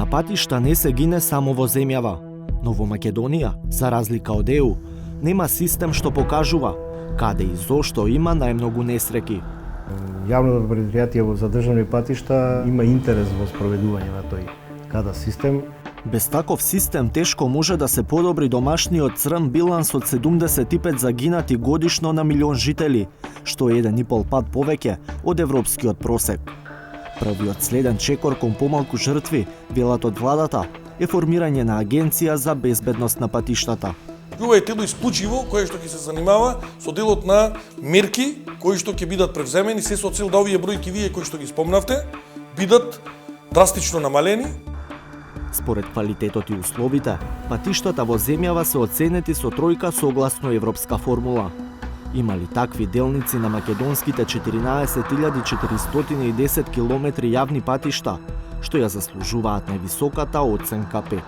На патишта не се гине само во земјава, но во Македонија, за разлика од ЕУ, нема систем што покажува каде и зошто има најмногу несреки. Јавното предпријатие во задржани патишта има интерес во спроведување на тој када систем. Без таков систем тешко може да се подобри домашниот црн биланс од 75 загинати годишно на милион жители, што е 1,5 пат повеќе од европскиот просек. Првиот следен чекор кон помалку жртви, велат од владата, е формирање на агенција за безбедност на патиштата. Ова е тело исклучиво кое што ќе се занимава со делот на мерки кои што ќе бидат превземени се со цел да овие бројки вие кои што ги спомнавте бидат драстично намалени. Според квалитетот и условите, патиштата во земјава се оценети со тројка согласно европска формула. Има ли такви делници на македонските 14.410 километри јавни патишта, што ја заслужуваат највисоката оценка 5.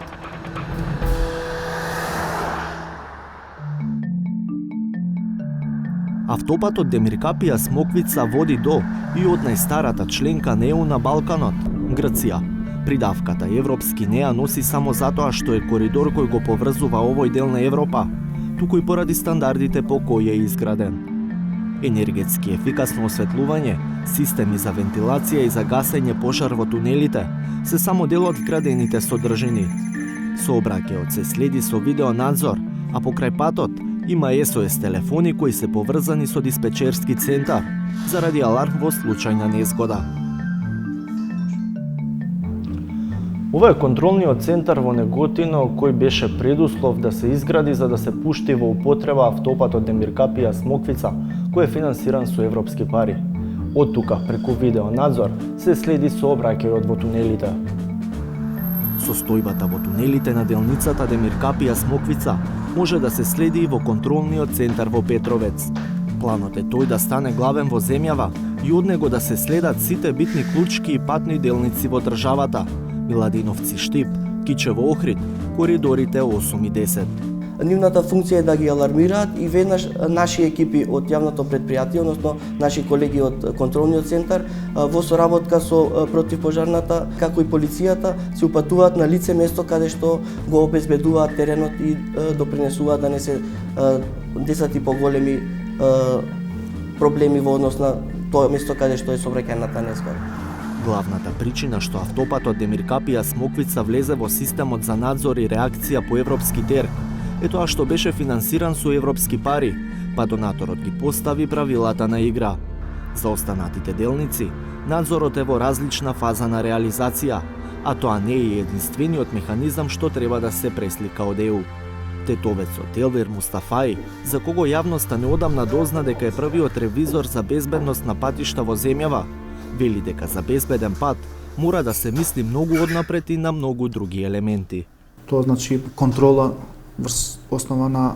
Автопатот Демиркапија Смоквица води до и од најстарата членка на ЕУ на Балканот, Грција. Придавката европски не ја носи само затоа што е коридор кој го поврзува овој дел на Европа, туку и поради стандардите по кои е изграден. Енергетски ефикасно осветлување, системи за вентилација и за гасење пожар во тунелите се само дел од вградените содржини. Сообраќајот се следи со видеонадзор, а покрај патот има SOS телефони кои се поврзани со диспечерски центар заради аларм во случај на незгода. Ова е контролниот центар во Неготино кој беше предуслов да се изгради за да се пушти во употреба автопатот Демиркапија Смоквица, кој е финансиран со европски пари. Од тука, преку видеонадзор, се следи сообраќајот во тунелите. Состојбата во тунелите на делницата Демиркапија Смоквица може да се следи и во контролниот центар во Петровец. Планот е тој да стане главен во земјава и од него да се следат сите битни клучки и патни делници во државата: Миладиновци Штип, Кичево Охрид, коридорите 8 и 10. Нивната функција е да ги алармираат и веднаш наши екипи од јавното предпријатие, односно наши колеги од контролниот центар, во соработка со противпожарната, како и полицијата, се упатуваат на лице место каде што го обезбедуваат теренот и допринесуваат да не се десат и поголеми проблеми во однос на тоа место каде што е сообраќајната незгода. Главната причина што автопатот Демиркапија Смоквица влезе во системот за надзор и реакција по европски терк е тоа што беше финансиран со европски пари, па донаторот ги постави правилата на игра. За останатите делници, надзорот е во различна фаза на реализација, а тоа не е единствениот механизам што треба да се преслика од ЕУ. Тетовецот Елвир Мустафаи, за кого јавноста неодамна дозна дека е првиот ревизор за безбедност на патишта во земјава, вели дека за безбеден пат мора да се мисли многу однапред и на многу други елементи. Тоа значи контрола врз основа на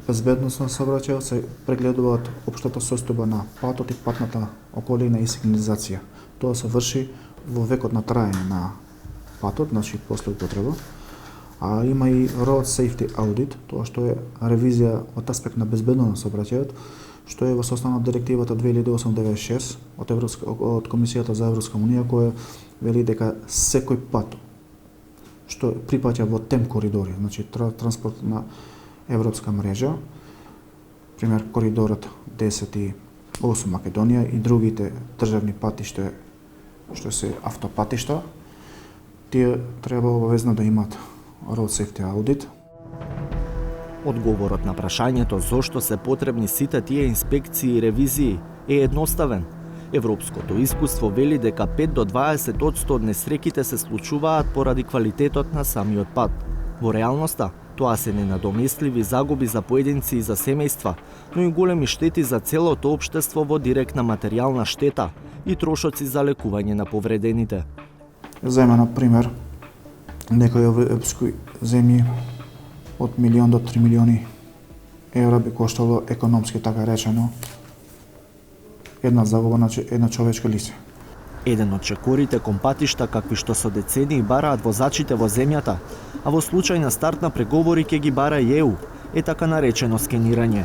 безбедност на сообраќајот, се прегледуваат општата состојба на патот и патната околина и сигнализација. Тоа се врши во векот на траење на патот, значи после употреба. А има и Road Safety Audit, тоа што е ревизија од аспект на безбедност на сообраќајот, што е во составна од директивата 2008/96 од Комисијата за Европска унија, која вели дека секој пат што припаѓа во тем коридори, значи транспортна европска мрежа, пример коридорот 10 и 8 Македонија и другите државни патишта што се автопатишта, тие треба обавезно да имаат Road Safety Audit. Одговорот на прашањето зошто се потребни сите тие инспекции и ревизии е едноставен. Европското искуство вели дека 5 до 20% од несреките се случуваат поради квалитетот на самиот пат. Во реалноста, тоа се ненадоместливи загуби за поединци и за семејства, но и големи штети за целото општество во директна материјална штета и трошоци за лекување на повредените. Зема на пример некои европски земји од 1 до 3 милиони евра би коштало економски, така речено, една загуба на една човечка лице. Еден од чекорите кон патишта какви што со децении бараат возачите во земјата, а во случај на старт на преговори ќе ги бара и ЕУ, е така наречено скенирање.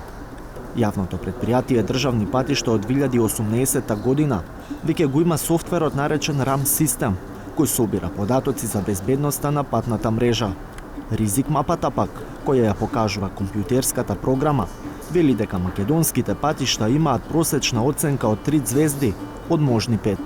Јавното предпријатие државни патишта од 2018 година веќе го има софтверот наречен RAM систем, кој собира податоци за безбедноста на патната мрежа. Ризик мапата пак, која ја покажува компјутерската програма, вели дека македонските патишта имаат просечна оценка од 3 звезди од можни 5.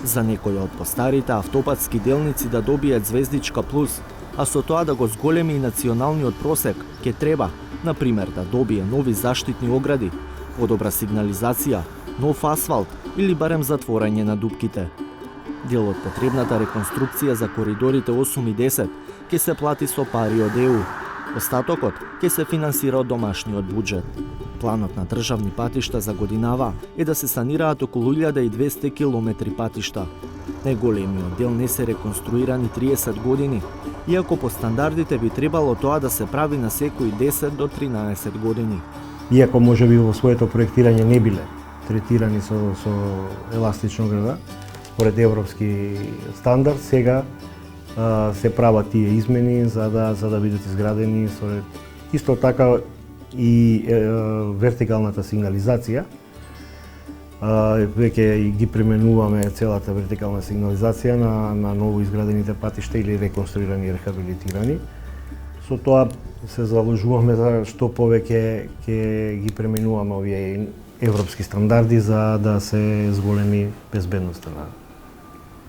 За некои од постарите автопатски делници да добијат звездичка плюс, а со тоа да го зголеми и националниот просек, ке треба, например, да добие нови заштитни огради, подобра сигнализација, нов асфалт или барем затворање на дупките. Дел од потребната реконструкција за коридорите 8 и 10 ќе се плати со пари од ЕУ. Остатокот ќе се финансира од домашниот буџет. Планот на државни патишта за годинава е да се санираат околу 1200 километри патишта. Најголемиот дел не се реконструирани 30 години, иако по стандардите би требало тоа да се прави на секои 10 до 13 години. Иако можеби во своето проектирање не биле третирани со еластична ограда, според европски стандард, сега се прават тие измени за да бидат изградени со исто така и вертикалната сигнализација. Веќе ги применуваме целата вертикална сигнализација на ново изградените патишта или реконструирани и рехабилитирани. Со тоа се заложуваме за што повеќе ќе ги применуваме овие европски стандарди за да се зголеми безбедноста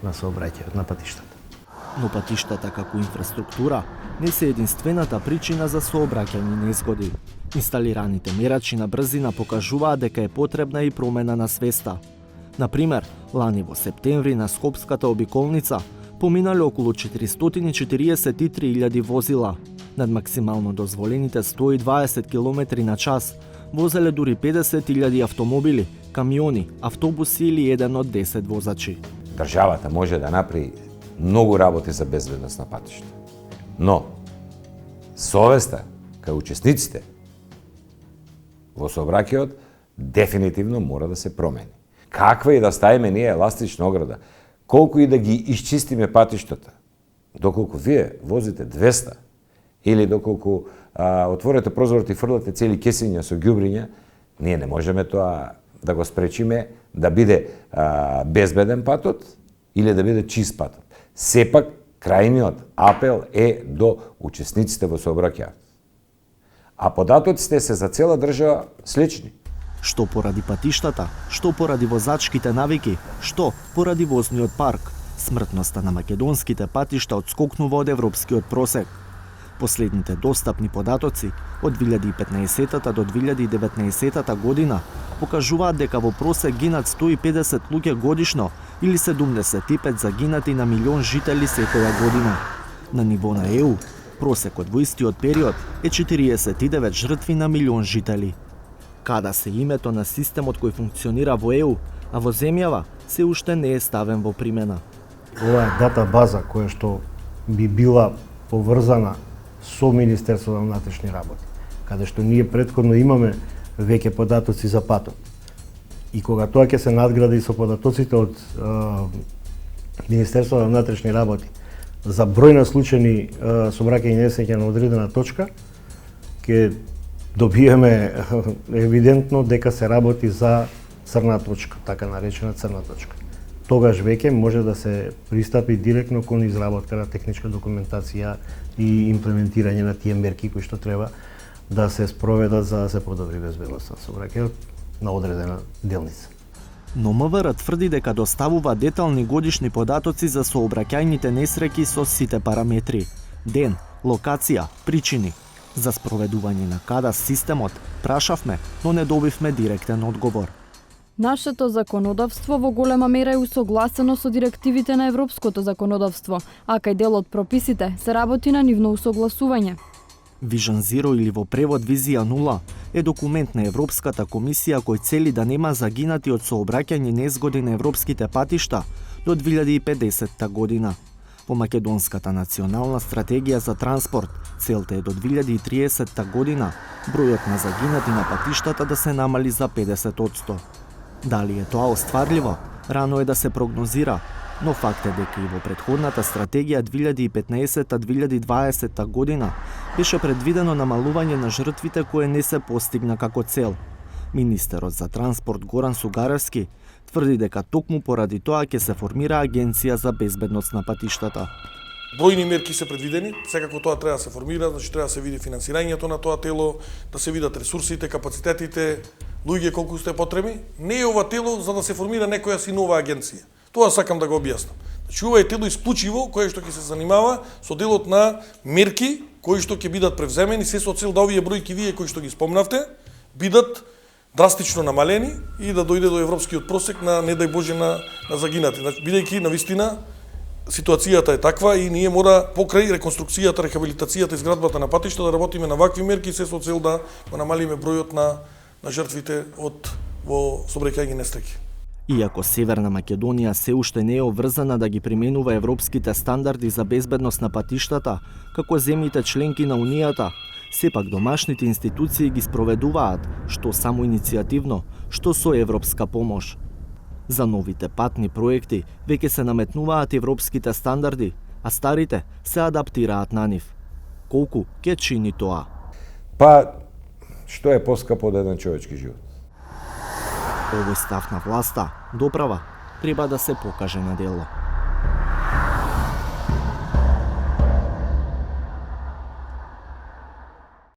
на сообраќајот на патиштата. Но патиштата како инфраструктура не се единствената причина за сообраќајни незгоди. Инсталираните мерачи на брзина покажуваат дека е потребна и промена на свеста. Например, лани во септември на Скопската обиколница поминале околу 443.000 возила. Над максимално дозволените 120 км на час возеле дури 50.000 автомобили, камиони, автобуси или еден од 10 возачи. Државата може да направи многу работи за безбедност на патишта. Но совеста кај учесниците во сообраќајот дефинитивно мора да се промени. Каква и да ставиме ние еластична ограда, колку и да ги исчистиме патиштата, доколку вие возите 200 или доколку отворите прозорот и фрлате цели кесиња со ѓубриња, ние не можеме тоа да го спречиме да биде безбеден патот или да биде чист патот. Сепак, крајниот апел е до учесниците во сообраќајот. А податоците се за цела држава слични. Што поради патиштата, што поради возачките навики, што поради возниот парк, смртноста на македонските патишта одскокнува од европскиот просек. Последните достапни податоци од 2015 до 2019 година покажуваат дека во просек гинат 150 луѓе годишно или 75 загинати на милион жители секоја година. На ниво на ЕУ, просекот во истиот период е 49 жртви на милион жители. Када се името на системот кој функционира во ЕУ, а во земјава се уште не е ставен во примена. Ова е дата база која што би била поврзана со Министерството на внатрешни работи, каде што ние претходно имаме веќе податоци за патот. И кога тоа ќе се надгради со податоците од Министерството на внатрешни работи за број на случаи сообраќајни несреќа на одредена точка, ќе добиеме евидентно дека се работи за црна точка, така наречена црна точка. Тогаш веќе може да се пристапи директно кон изработка на техничка документација и имплементирање на тие мерки кои што треба да се спроведат за да се подобри безбедноста на сообраќајот на одредена делница. Но МВР тврди дека доставува детални годишни податоци за сообраќајните несреќи со сите параметри: ден, локација, причини. За спроведување на КАДАС системот прашавме, но не добивме директен одговор. Нашето законодавство во голема мера е усогласено со директивите на европското законодавство, а кај дел од прописите се работи на нивно усогласување. Vision Zero или во превод Визија 0 е документ на Европската комисија кој цели да нема загинати од сообраќајни незгоди на европските патишта до 2050 година. Во Македонската национална стратегија за транспорт целта е до 2030 година бројот на загинати на патиштата да се намали за 50%. Дали е тоа остварливо? Рано е да се прогнозира, но факт е дека и во претходната стратегија 2015-2020 година беше предвидено намалување на жртвите кое не се постигна како цел. Министерот за транспорт Горан Сугаревски тврди дека токму поради тоа ќе се формира агенција за безбедност на патиштата. Бројни мерки се предвидени, секако тоа треба да се формира, значи треба да се види финансирањето на тоа тело, да се видат ресурсите, капацитетите, луѓе колку сте потребни. Не е ова тело за да се формира некоја си нова агенција. Тоа сакам да го објаснам. Значи ова е тело исклучиво кое што ќе се занимава со делот на мерки кои што ќе бидат превземени се со цел да овие бројки вие кои што ги спомнавте бидат драстично намалени и да дојде до европскиот просек на не дај Боже на загинати. Значи бидејќи навистина ситуацијата е таква и ние мора покрај реконструкцијата, рехабилитацијата и изградбата на патишта да работиме на вакви мерки се со цел да го намалиме бројот на жртвите во сообраќајни несреќи. Иако Северна Македонија се уште не е обврзана да ги применува европските стандарди за безбедност на патиштата, како земјите членки на Унијата, сепак домашните институции ги спроведуваат, што самоиницијативно, што со европска помош. За новите патни проекти веќе се наметнуваат европските стандарди, а старите се адаптираат на нив. Колку ќе чини тоа? Па, што е поскапо од еден човечки живот? Овој став на власта, доправа, треба да се покаже на дело.